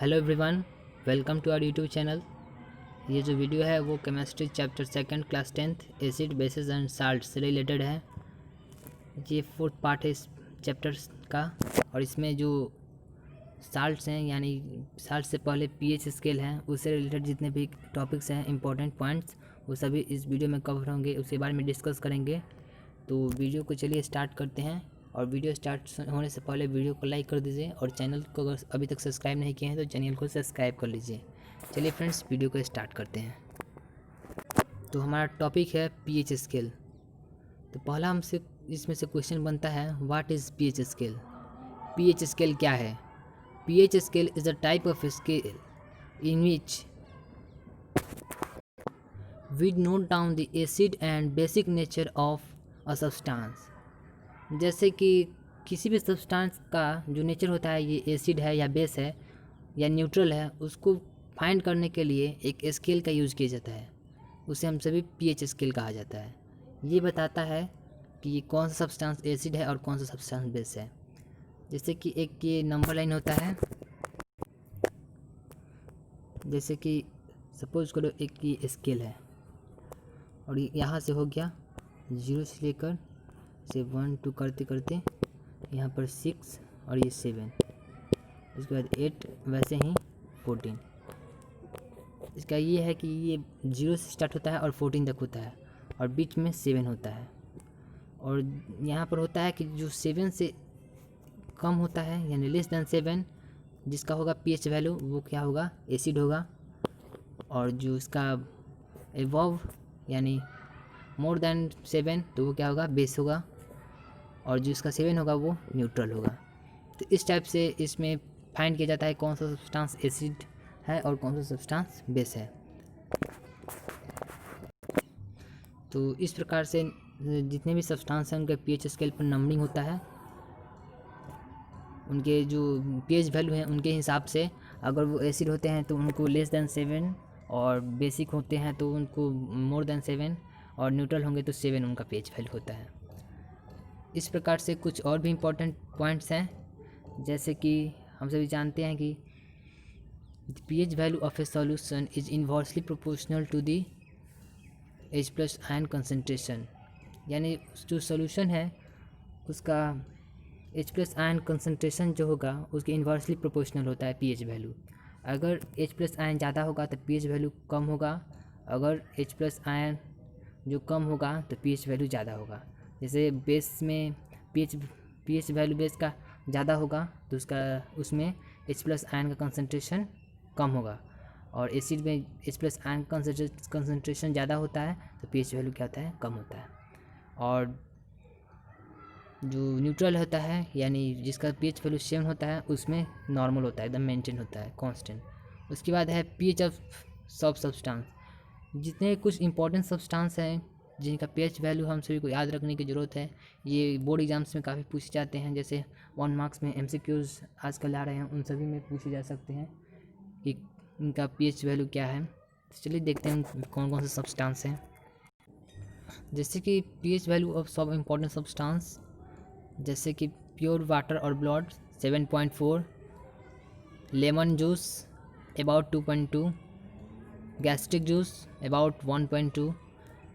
Hello everyone, welcome to our YouTube channel. ये जो video है वो chemistry chapter second class 10th acid bases and salt से related है। ये फोर्थ पार्ट है इस चैप्टर का। और इसमें जो साल्ट्स हैं यानी साल्ट से पहले पीएच स्केल हैं उससे रिलेटेड जितने भी टॉपिक्स हैं इंपॉर्टेंट पॉइंट्स वो सभी इस वीडियो में कवर होंगे, उसके बारे में डिस्कस करेंगे। तो वीडियो को चलिए स्टार्ट करते हैं। और वीडियो स्टार्ट होने से पहले वीडियो को लाइक कर दीजिए और चैनल को अगर अभी तक सब्सक्राइब नहीं किए हैं तो चैनल को सब्सक्राइब कर लीजिए। चलिए फ्रेंड्स, वीडियो को स्टार्ट करते हैं। तो हमारा टॉपिक है पीएच स्केल। तो पहला हमसे इसमें से क्वेश्चन बनता है, what is pH scale. PH scale क्या है? pH scale is a type of scale in which we note down the acid and basic nature of a substance। जैसे कि किसी भी सब्सटेंस का जो नेचर होता है, ये एसिड है या बेस है या न्यूट्रल है, उसको फाइंड करने के लिए एक स्केल का यूज़ किया जाता है। उसे हम सभी पीएच स्केल कहा जाता है। ये बताता है कि कौन सा सब्सटेंस एसिड है और कौन सा सब्सटेंस बेस है। जैसे कि एक ये नंबर लाइन होता है, जैसे कि सपोज करो एक ये स्केल है और यहाँ से हो गया 0 से लेकर से 1 2 करते करते यहाँ पर 6 और ये 7, इसके बाद 8, वैसे ही 14। इसका ये है कि ये 0 से स्टार्ट होता है और 14 तक होता है और बीच में 7 होता है। और यहाँ पर होता है कि जो 7 से कम होता है यानी लेस देन 7, जिसका होगा पीएच वैल्यू वो क्या होगा, एसिड होगा। और जो इसका एबव यानी मोर देन 7 तो वो क्या होगा, बेस होगा। और जो इसका 7 होगा वो न्यूट्रल होगा। तो इस टाइप से इसमें फाइंड किया जाता है कौन सा सब्सटेंस एसिड है और कौन सा सब्सटेंस बेस है। तो इस प्रकार से जितने भी सब्सटेंस हैं उनके पीएच स्केल पर नंबरिंग होता है। उनके जो पीएच वैल्यू हैं उनके हिसाब से, अगर वो एसिड होते हैं तो उनको लेस देन 7 और बेसिक होते हैं तो उनको मोर देन 7 और न्यूट्रल होंगे तो 7 उनका पीएच वैल्यू होता है। इस प्रकार से कुछ और भी इम्पोर्टेंट पॉइंट्स हैं, जैसे कि हम सभी जानते हैं कि pH value of a solution is inversely proportional to the H+ ion concentration. यानी जो सॉल्यूशन है उसका H+ आयन कंसनट्रेशन जो होगा उसके इन्वर्सली प्रोपोर्शनल होता है पीएच वैल्यू। अगर H+ आयन ज़्यादा होगा तो पीएच वैल्यू कम होगा, अगर H+ आयन जो कम होगा तो पीएच वैल्यू ज़्यादा होगा। जैसे बेस में पीएच वैल्यू बेस का ज़्यादा होगा तो उसमें H+ आयन का कंसनट्रेशन कम होगा, और एसिड में H+ आयन कंसनट्रेशन ज़्यादा होता है तो पीएच वैल्यू क्या होता है, कम होता है। और जो न्यूट्रल होता है यानी जिसका पीएच वैल्यू 7 होता है उसमें नॉर्मल होता है, एकदम मेंटेन होता है, कांस्टेंट। उसके बाद है पीएच ऑफ सब सब्सटेंस। जितने कुछ इंपॉर्टेंट सब्सटेंस हैं जिनका पीएच वैल्यू हम सभी को याद रखने की ज़रूरत है, ये बोर्ड एग्जाम्स में काफ़ी पूछे जाते हैं। जैसे 1 मार्क्स में एमसीक्यूज आजकल आ रहे हैं, उन सभी में पूछे जा सकते हैं कि इनका पीएच वैल्यू क्या है। तो चलिए देखते हैं कौन कौन से सब्सटेंस हैं। जैसे कि पीएच वैल्यू ऑफ सब इम्पॉर्टेंट सब्सटेंस, जैसे कि प्योर वाटर और blood 7.4, lemon juice about 2.2, gastric juice about 1.2,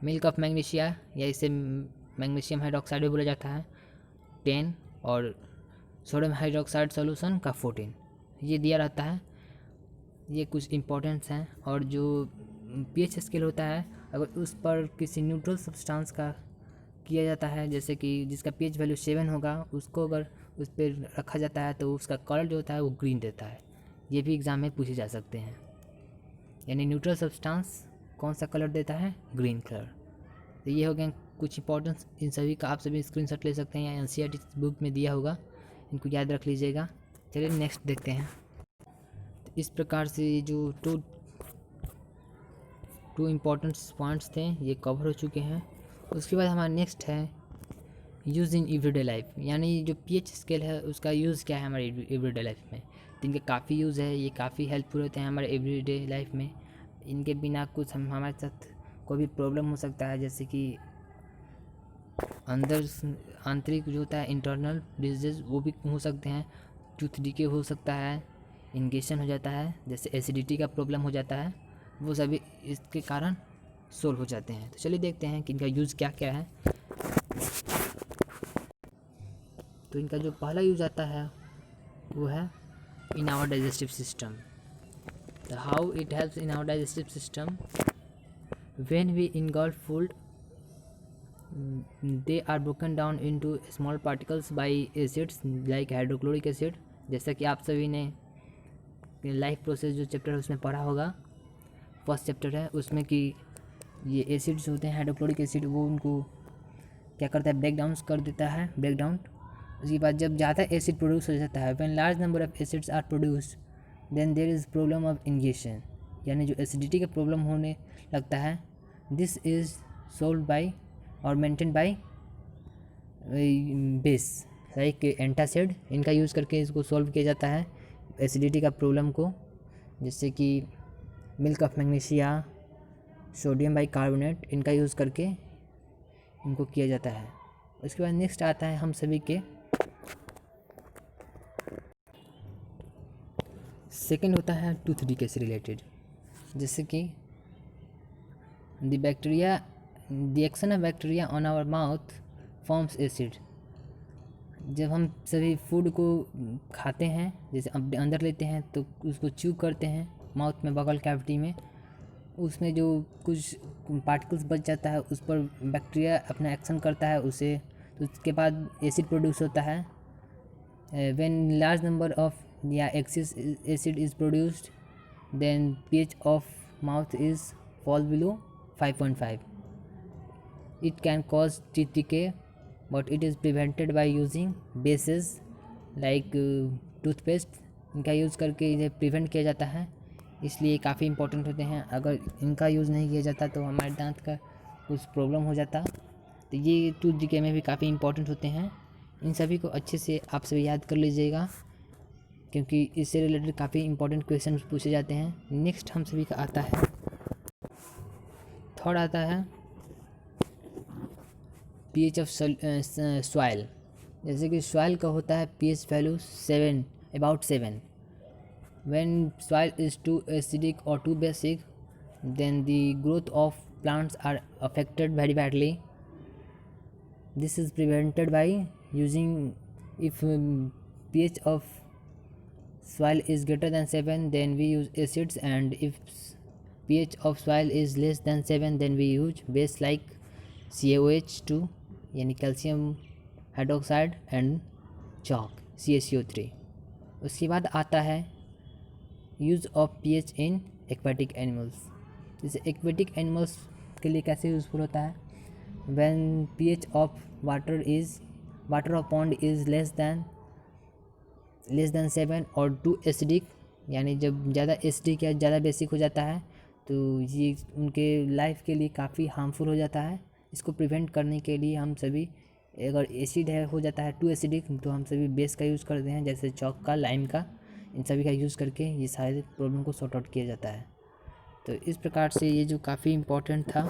milk of magnesia या इसे मैग्नीशियम हाइड्रोक्साइड भी बोला जाता है 10, और सोडियम हाइड्रोक्साइड सॉल्यूशन का 14। ये दिया रहता है। ये कुछ इम्पोर्टेंट्स हैं। और जो पीएच स्केल होता है, अगर उस पर किसी न्यूट्रल सब्सटेंस का किया जाता है, जैसे कि जिसका पीएच वैल्यू 7 होगा, उसको अगर उस पर रखा जाता है तो उसका कलर जो होता है वो ग्रीन देता है। ये भी एग्ज़ाम में पूछे जा सकते हैं। यानी न्यूट्रल सब्सटेंस कौन सा कलर देता है, ग्रीन कलर। तो ये हो गए कुछ इंपॉर्टेंस। इन सभी का आप सभी स्क्रीनशॉट ले सकते हैं या एनसीईआरटी बुक में दिया होगा, इनको याद रख लीजिएगा। चलिए नेक्स्ट देखते हैं। तो इस प्रकार से जो टू इम्पोर्टेंट पॉइंट्स थे ये कवर हो चुके हैं। उसके बाद हमारा नेक्स्ट है यूज़ इन एवरीडे लाइफ, यानी जो पीएच स्केल है उसका यूज़ क्या है हमारे एवरीडे लाइफ में। तो इनके काफ़ी यूज़ है, ये काफ़ी हेल्पफुल होते हैं हमारे एवरीडे लाइफ में। इनके बिना कुछ हमारे साथ कोई भी प्रॉब्लम हो सकता है, जैसे कि आंतरिक जो होता है इंटरनल डिजीज़ वो भी हो सकते हैं, टूथ डीके हो सकता है, इंगेशन हो जाता है, जैसे एसिडिटी का प्रॉब्लम हो जाता है, वो सभी इसके कारण सोल्व हो जाते हैं। तो चलिए देखते हैं कि इनका यूज़ क्या क्या है। तो इनका जो पहला यूज़ आता है वो है इन आवर डाइजेस्टिव सिस्टम। तो how it helps in our digestive system, when we ingulf food they are broken down into small particles by acids like hydrochloric acid। जैसा कि आप सभी ने लाइफ प्रोसेस जो चैप्टर है उसमें पढ़ा होगा, फर्स्ट चैप्टर है उसमें, कि ये एसिड्स होते हैं हाइड्रोक्लोरिक एसिड, वो उनको क्या करता है, ब्रेक डाउन कर देता है, ब्रेक डाउन। उसके बाद जब ज़्यादा एसिड प्रोड्यूस हो जाता है, when large number of acids are produce then there is problem of ingestion, यानी जो एसिडिटी का प्रॉब्लम होने लगता है, दिस इज़ सोल्व बाय और maintain by base like antacid. इनका यूज़ करके इसको सॉल्व किया जाता है एसिडिटी का प्रॉब्लम को, जैसे कि milk of magnesia, sodium bicarbonate, इनका यूज़ करके इनको किया जाता है। उसके बाद नेक्स्ट आता है हम सभी के सेकंड होता है टूथ डिके से रिलेटेड, जैसे कि the action of bacteria on our mouth forms acid. जब हम सभी फूड को खाते हैं, जैसे अंदर लेते हैं तो उसको च्यू करते हैं माउथ में, बगल कैविटी में, उसमें जो कुछ पार्टिकल्स बच जाता है उस पर बैक्टीरिया अपना एक्शन करता है उसे, तो उसके बाद एसिड प्रोड्यूस होता है। व्हेन लार्ज नंबर ऑफ या excess acid is produced then pH of mouth is fall below 5.5। It can cause teeth decay but it is prevented by using bases like toothpaste. इनका use करके इन्हें prevent किया जाता है, इसलिए काफ़ी important होते हैं। अगर इनका यूज़ नहीं किया जाता तो हमारे दांत का कुछ प्रॉब्लम हो जाता। तो ये टूथ डिके में भी काफ़ी इंपॉर्टेंट होते हैं। इन सभी को अच्छे से आप सभी याद कर लीजिएगा, क्योंकि इससे रिलेटेड काफ़ी इंपॉर्टेंट क्वेश्चन पूछे जाते हैं। नेक्स्ट हम सभी का आता है थर्ड आता है pH ऑफ सॉइल। जैसे कि सॉइल का होता है pH value 7, about 7। When soil is too acidic or too basic, then the growth of plants are affected very badly. This is prevented by using, if pH of soil is greater than 7, then we use acids, and if pH of soil is less than 7, then we use base like CaOH2 यानी calcium hydroxide and chalk CaCO3। उसके बाद आता है use of pH in aquatic animals. जैसे aquatic animals के लिए कैसे useful होता है, when pH of water of pond is less than 7 और टू एसिडिक, यानी जब ज़्यादा एसिडिक या ज़्यादा बेसिक हो जाता है तो ये उनके लाइफ के लिए काफ़ी हार्मफुल हो जाता है। इसको प्रिवेंट करने के लिए हम सभी, अगर एसिड है हो जाता है टू एसिडिक, तो हम सभी बेस का यूज़ करते हैं, जैसे चॉक का, लाइम का, इन सभी का यूज़ करके ये सारे प्रॉब्लम को सॉर्ट आउट किया जाता है। तो इस प्रकार से ये जो काफ़ी इम्पोर्टेंट था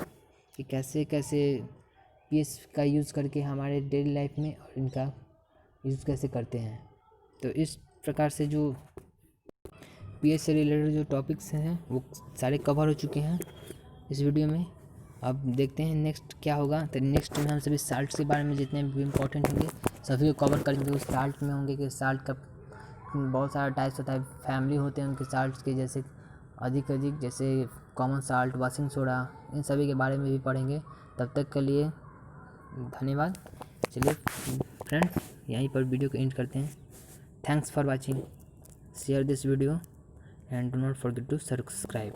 कि कैसे कैसे pH का यूज़ करके हमारे डेली लाइफ में और इनका यूज़ कैसे करते हैं। तो इस प्रकार से जो pH से रिलेटेड जो टॉपिक्स हैं वो सारे कवर हो चुके हैं इस वीडियो में। अब देखते हैं नेक्स्ट क्या होगा। तो नेक्स्ट में हम सभी साल्ट के बारे में जितने भी इम्पोर्टेंट होंगे सभी को कवर करेंगे। उस साल्ट में होंगे कि साल्ट का बहुत सारा टाइप्स होता है, फैमिली होते हैं उनके साल्ट्स के, जैसे अधिक जैसे कॉमन साल्ट, वाशिंग सोडा, इन सभी के बारे में भी पढ़ेंगे। तब तक के लिए धन्यवाद। चलिए फ्रेंड्स, यहीं पर वीडियो को एंड करते हैं। Thanks for watching, share this video and do not forget to subscribe.